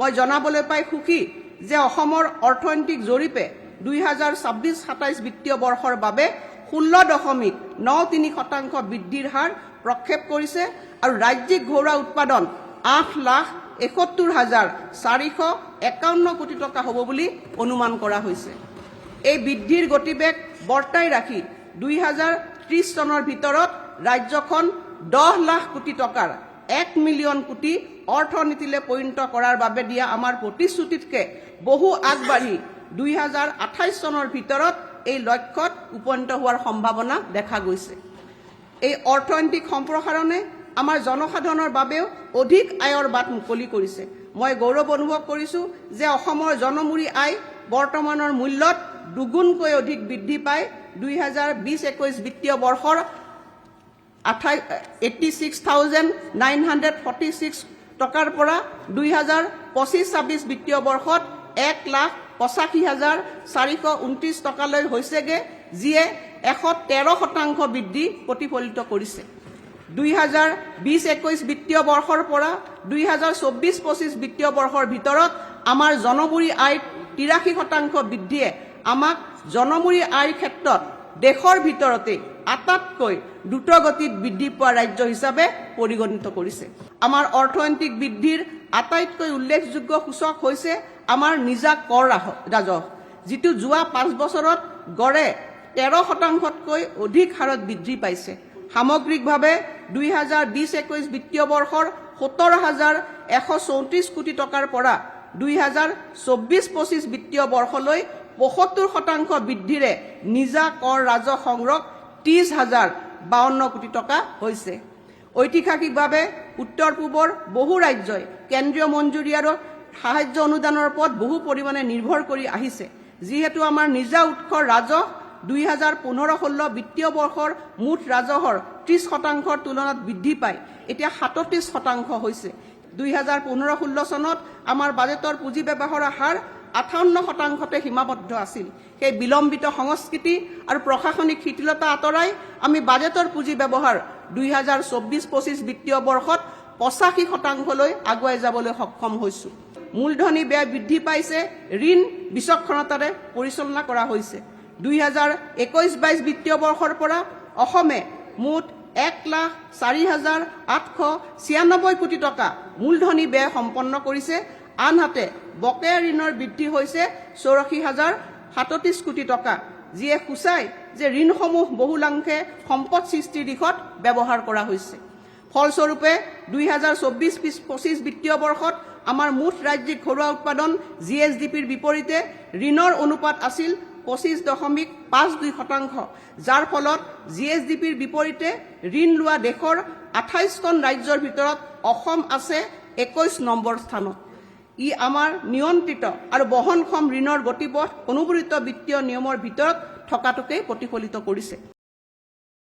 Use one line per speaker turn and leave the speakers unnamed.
মই জনাবলৈ পাই সুখী যে অসমৰ অৰ্থনৈতিক জৰীপে 2026-27 বিত্তীয় বৰ্ষৰ বাবে 16.93% বৃদ্ধিৰ হাৰ প্ৰক্ষেপ কৰিছে আৰু ৰাজ্যিক ঘৰুৱা উৎপাদন 8,71,451 কোটি টকা হ'ব বুলি অনুমান কৰা হৈছে। এই বৃদ্ধিৰ গতিবেগ বৰ্তাই ৰাখি 2030 চনৰ ভিতৰত ৰাজ্যখন 10 লাখ কোটি টকাৰ 1 মিলিয়ন কোটি অৰ্থনীতিলৈ পৰিণত কৰাৰ বাবে দিয়া আমাৰ প্ৰতিশ্ৰুতিতকৈ বহু আগবাঢ়ি 2028 চনৰ ভিতৰত এই লক্ষ্যত উপনীত হোৱাৰ সম্ভাৱনা দেখা গৈছে। এই অৰ্থনৈতিক সম্প্ৰসাৰণে আমাৰ জনসাধাৰণৰ বাবেও অধিক আয়ৰ বাট মুকলি কৰিছে। মই গৌৰৱ অনুভৱ কৰিছোঁ যে অসমৰ জনমূৰি আয় বৰ্তমানৰ মূল্যত দুগুণকৈ অধিক বৃদ্ধি পায় 2020-21 বিত্তীয় বৰ্ষৰ 86,946 টকাৰ পৰা 2025-26 বিত্তীয় বৰ্ষত 1,85,429 টকালৈ হৈছেগে, যিয়ে 113% বৃদ্ধি প্ৰতিফলিত কৰিছে। 2020-21 বিত্তীয় বৰ্ষৰ পৰা 2024-25 বিত্তীয় বৰ্ষৰ ভিতৰত আমাৰ জনমূৰি আয়ত 83% বৃদ্ধিয়ে আমাক জনমূৰি আয়ৰ ক্ষেত্ৰত দেশৰ ভিতৰতে আটাইতকৈ দ্ৰুতগতিত বৃদ্ধি পোৱা ৰাজ্য হিচাপে পৰিগণিত কৰিছে। আমাৰ অৰ্থনৈতিক বৃদ্ধিৰ আটাইতকৈ উল্লেখযোগ্য সূচক হৈছে আমাৰ নিজা কৰ ৰাজহ, যিটো যোৱা 5 বছৰত গড়ে 13%তকৈ অধিক হাৰত বৃদ্ধি পাইছে। সামগ্ৰিকভাৱে 2020-21 বিত্তীয় বৰ্ষৰ 17,134 কোটি টকাৰ পৰা 2024-25 বিত্তীয় বৰ্ষলৈ 75% বৃদ্ধিৰে নিজা কৰ ৰাজহ সংগ্ৰহ 30,052 কোটি টকা হৈছে। ঐতিহাসিকভাৱে উত্তৰ পূবৰ বহু ৰাজ্যই কেন্দ্ৰীয় মঞ্জুৰি আৰু সাহায্য অনুদানৰ ওপৰত বহু পৰিমাণে নিৰ্ভৰ কৰি আহিছে। যিহেতু আমাৰ নিজা উৎসৰ ৰাজহ 2015-16 বিত্তীয় বৰ্ষৰ মুঠ ৰাজহৰ 30%ৰ তুলনাত বৃদ্ধি পায় এতিয়া 37% হৈছে। 2015-16 চনত আমাৰ বাজেটৰ পুঁজি ব্যৱহাৰৰ হাৰ 58%তে সীমাবদ্ধ আছিল। সেই বিলম্বিত সংস্কৃতি আৰু প্ৰশাসনিক শিথিলতা আঁতৰাই আমি বাজেটৰ পুঁজি ব্যৱহাৰ 2024-25 বিত্তীয় বৰ্ষত 85%লৈ আগুৱাই যাবলৈ সক্ষম হৈছোঁ। মূলধনী ব্যয় বৃদ্ধি পাইছে, ঋণ বিচক্ষণতাৰে পৰিচালনা কৰা হৈছে। 2021-22 বিত্তীয় বৰ্ষৰ পৰা অসমে মুঠ 1,04,896 কোটি টকা মূলধনী ব্যয় সম্পন্ন কৰিছে। আনহাতে বকেয়া ঋণৰ বৃদ্ধি হৈছে 84,037 কোটি টকা, যিয়ে সূচায় যে ঋণসমূহ বহুলাংশে সম্পদ সৃষ্টিৰ দিশত ব্যৱহাৰ কৰা হৈছে। ফলস্বৰূপে 2024-25 বিত্তীয় বৰ্ষত আমাৰ মুঠ ৰাজ্যিক ঘৰুৱা উৎপাদন GSDPৰ বিপৰীতে ঋণৰ অনুপাত আছিল 25.52%, যাৰ ফলত GSDPৰ বিপৰীতে ঋণ লোৱা দেশৰ 28খন ৰাজ্যৰ ভিতৰত অসম আছে 21 নম্বৰ স্থানত। ই আমাৰ নিয়ন্ত্ৰিত আৰু বহনক্ষম ঋণৰ গতিপথ অনুমোদিত বিত্তীয় নিয়মৰ ভিতৰত থকাটোকে প্ৰতিফলিত কৰিছে।